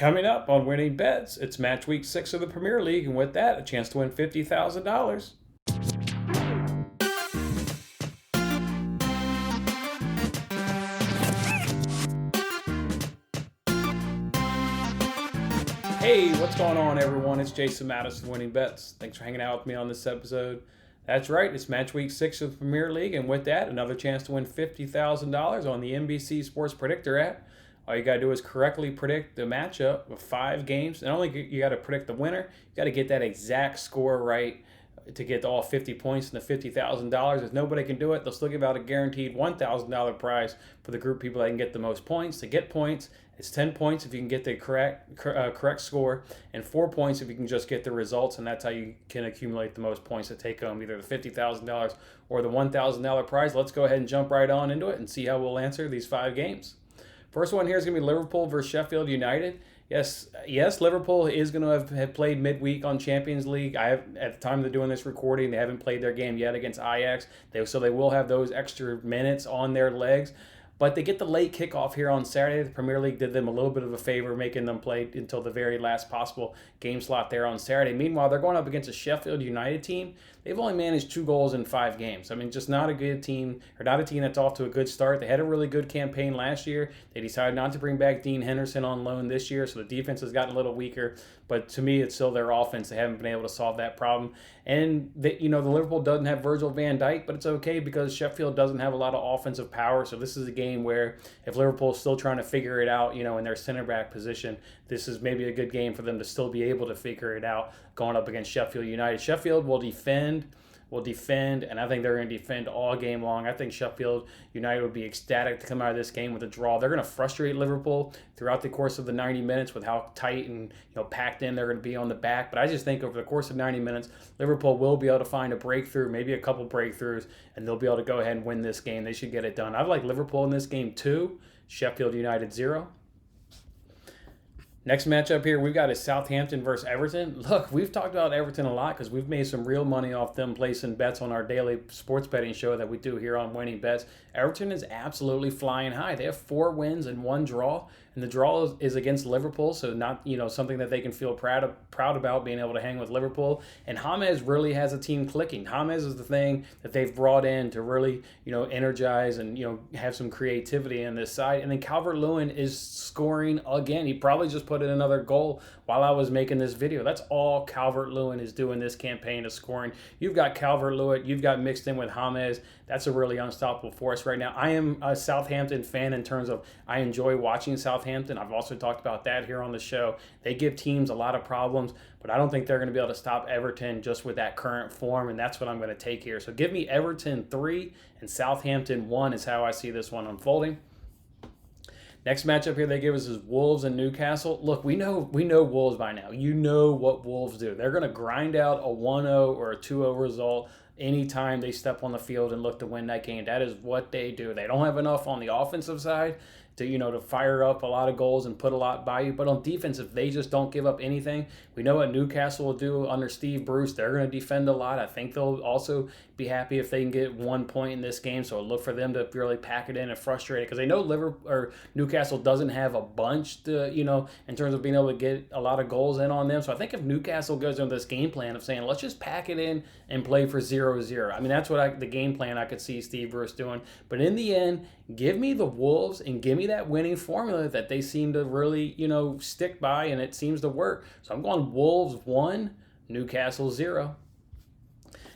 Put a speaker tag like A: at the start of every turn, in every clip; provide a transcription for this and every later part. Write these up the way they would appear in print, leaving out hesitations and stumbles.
A: Coming up on Winning Bets, it's match week 6 of the Premier League, and with that, a chance to win $50,000. Hey, what's going on, everyone? It's Jason Madison, Winning Bets. Thanks for hanging out with me on this episode. That's right, it's match week 6 of the Premier League, and with that, another chance to win $50,000 on the NBC Sports Predictor app. All you got to do is correctly predict the matchup of 5 games. Not only you got to predict the winner, you got to get that exact score right to get all 50 points and the $50,000. If nobody can do it, they'll still give out a guaranteed $1,000 prize for the group of people that can get the most points. To get points, it's 10 points if you can get the correct score, and 4 points if you can just get the results, and that's how you can accumulate the most points to take home either the $50,000 or the $1,000 prize. Let's go ahead and jump right on into it and see how we'll answer these 5 games. First one here is going to be Liverpool versus Sheffield United. Yes, Liverpool is going to have played midweek on Champions League. At the time of doing this recording, they haven't played their game yet against Ajax, so they will have those extra minutes on their legs. But they get the late kickoff here on Saturday. The Premier League did them a little bit of a favor, making them play until the very last possible game slot there on Saturday. Meanwhile, they're going up against a Sheffield United team. They've only managed 2 goals in 5 games. I mean, just not a good team, or not a team that's off to a good start. They had a really good campaign last year. They decided not to bring back Dean Henderson on loan this year, so the defense has gotten a little weaker. But to me, it's still their offense. They haven't been able to solve that problem. And the Liverpool doesn't have Virgil van Dijk, but it's okay because Sheffield doesn't have a lot of offensive power. So this is a game where if Liverpool's still trying to figure it out, in their center back position, this is maybe a good game for them to still be able to figure it out going up against Sheffield United. Sheffield will defend, and I think they're going to defend all game long. I think Sheffield United would be ecstatic to come out of this game with a draw. They're going to frustrate Liverpool throughout the course of the 90 minutes with how tight and packed in they're going to be on the back. But I just think over the course of 90 minutes, Liverpool will be able to find a breakthrough, maybe a couple breakthroughs, and they'll be able to go ahead and win this game. They should get it done. I like Liverpool in this game 2, Sheffield United 0. Next matchup here, we've got is Southampton versus Everton. Look, we've talked about Everton a lot because we've made some real money off them placing bets on our daily sports betting show that we do here on Winning Bets. Everton is absolutely flying high. They have 4 wins and 1 draw, and the draw is against Liverpool, so not something that they can feel proud about being able to hang with Liverpool. And James really has a team clicking. James is the thing that they've brought in to really energize and have some creativity in this side. And then Calvert-Lewin is scoring again. He probably just put in another goal while I was making this video. That's all Calvert-Lewin is doing this campaign, is scoring. You've got Calvert-Lewin, you've got mixed in with James. That's a really unstoppable force right now. I am a Southampton fan in terms of I enjoy watching Southampton. I've also talked about that here on the show. They give teams a lot of problems, but I don't think they're going to be able to stop Everton just with that current form, and that's what I'm going to take here. So give me Everton 3 and Southampton 1 is how I see this one unfolding. Next matchup here they give us is Wolves and Newcastle. Look, we know Wolves by now. You know what Wolves do. They're going to grind out a 1-0 or a 2-0 result anytime they step on the field and look to win that game. That is what they do. They don't have enough on the offensive side to fire up a lot of goals and put a lot by you. But on defense, if they just don't give up anything, we know what Newcastle will do under Steve Bruce. They're going to defend a lot. I think they'll also be happy if they can get 1 point in this game. So look for them to really pack it in and frustrate it, because they know Newcastle doesn't have a bunch to, in terms of being able to get a lot of goals in on them. So I think if Newcastle goes into this game plan of saying, let's just pack it in and play for 0-0. I mean, that's what the game plan I could see Steve Bruce doing. But in the end, give me the Wolves and give me that winning formula that they seem to really, stick by, and it seems to work. So I'm going Wolves 1, Newcastle 0.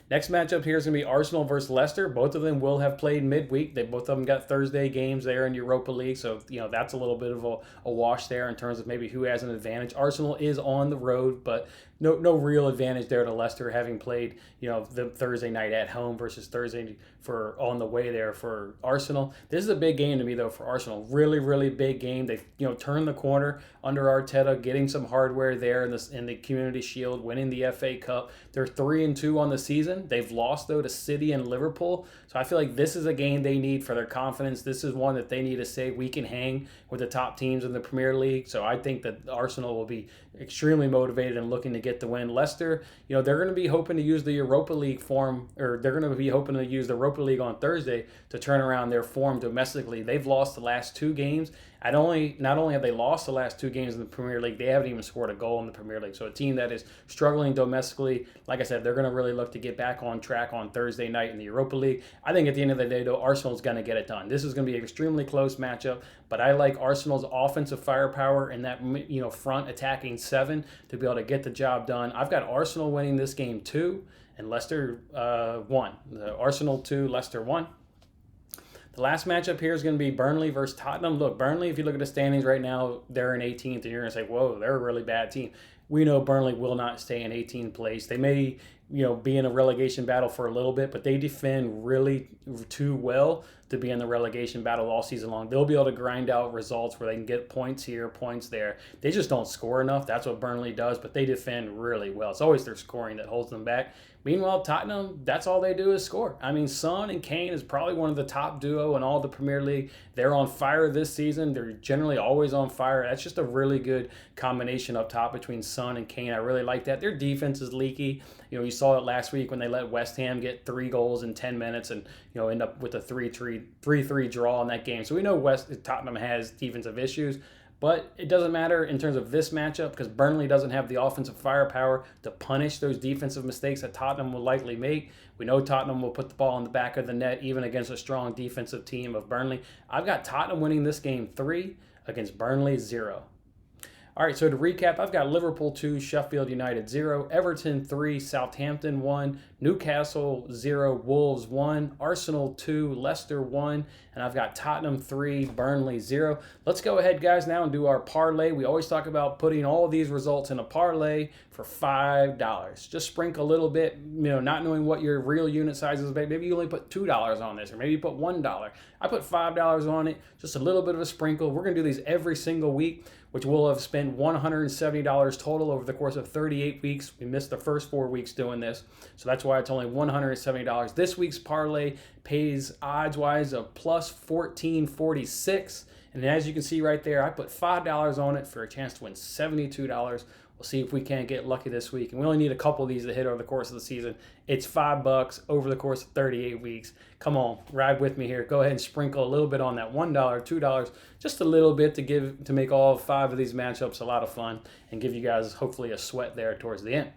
A: Next matchup here is going to be Arsenal versus Leicester. Both of them will have played midweek. Both of them got Thursday games there in Europa League, so that's a little bit of a wash there in terms of maybe who has an advantage. Arsenal is on the road, but no real advantage there to Leicester, having played the Thursday night at home versus Thursday for on the way there for Arsenal. This is a big game to me though for Arsenal. Really, really big game. They've turned the corner under Arteta, getting some hardware there in the Community Shield, winning the FA Cup. They're 3-2 on the season. They've lost though to City and Liverpool. So I feel like this is a game they need for their confidence. This is one that they need to say we can hang with the top teams in the Premier League. So I think that Arsenal will be extremely motivated and looking to get the win. Leicester, they're going to be hoping to use the Europa League form, or they're going to be hoping to use the Europa League on Thursday to turn around their form domestically. They've lost the last 2 games, Not only have they lost the last 2 games in the Premier League, they haven't even scored a goal in the Premier League. So a team that is struggling domestically, like I said, they're going to really look to get back on track on Thursday night in the Europa League. I think at the end of the day, though, Arsenal's going to get it done. This is going to be an extremely close matchup, but I like Arsenal's offensive firepower and that front attacking 7 to be able to get the job done. I've got Arsenal winning this game 2 and Leicester 1. Arsenal 2, Leicester 1. The last matchup here is going to be Burnley versus Tottenham. Look, Burnley, if you look at the standings right now, they're in 18th, and you're going to say, whoa, they're a really bad team. We know Burnley will not stay in 18th place. They may, be in a relegation battle for a little bit, but they defend really too well to be in the relegation battle all season long. They'll be able to grind out results where they can get points here, points there. They just don't score enough. That's what Burnley does, but they defend really well. It's always their scoring that holds them back. Meanwhile, Tottenham, that's all they do is score. I mean, Son and Kane is probably one of the top duo in all the Premier League. They're on fire this season. They're generally always on fire. That's just a really good combination up top between Son and Kane. I really like that. Their defense is leaky. You saw it last week when they let West Ham get 3 goals in 10 minutes and, end up with a 3-3 draw in that game. So we know Tottenham has defensive issues. But it doesn't matter in terms of this matchup because Burnley doesn't have the offensive firepower to punish those defensive mistakes that Tottenham will likely make. We know Tottenham will put the ball in the back of the net even against a strong defensive team of Burnley. I've got Tottenham winning this game 3 against Burnley 0. All right, so to recap, I've got Liverpool 2, Sheffield United 0, Everton 3, Southampton 1, Newcastle 0, Wolves 1, Arsenal 2, Leicester 1, and I've got Tottenham 3, Burnley 0. Let's go ahead, guys, now and do our parlay. We always talk about putting all of these results in a parlay for $5. Just sprinkle a little bit, not knowing what your real unit size is. Maybe you only put $2 on this, or maybe you put $1. I put $5 on it, just a little bit of a sprinkle. We're going to do these every single week, which we'll have spent $170 total over the course of 38 weeks. We missed the first 4 weeks doing this, so that's why it's only $170. This week's parlay pays odds-wise of plus 1446, and as you can see right there, I put $5 on it for a chance to win $72. We'll see if we can't get lucky this week. And we only need a couple of these to hit over the course of the season. It's $5 over the course of 38 weeks. Come on, ride with me here. Go ahead and sprinkle a little bit on that $1, $2, just a little bit to make all 5 of these matchups a lot of fun and give you guys hopefully a sweat there towards the end.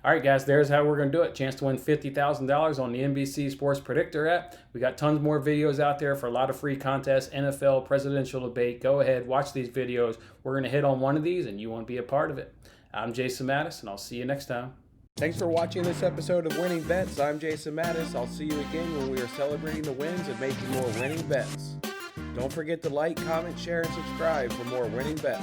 A: All right, guys, there's how we're going to do it. Chance to win $50,000 on the NBC Sports Predictor app. We got tons more videos out there for a lot of free contests, NFL, presidential debate. Go ahead, watch these videos. We're going to hit on one of these, and you want to be a part of it. I'm Jason Mattis, and I'll see you next time.
B: Thanks for watching this episode of Winning Bets. I'm Jason Mattis. I'll see you again when we are celebrating the wins and making more winning bets. Don't forget to like, comment, share, and subscribe for more winning bets.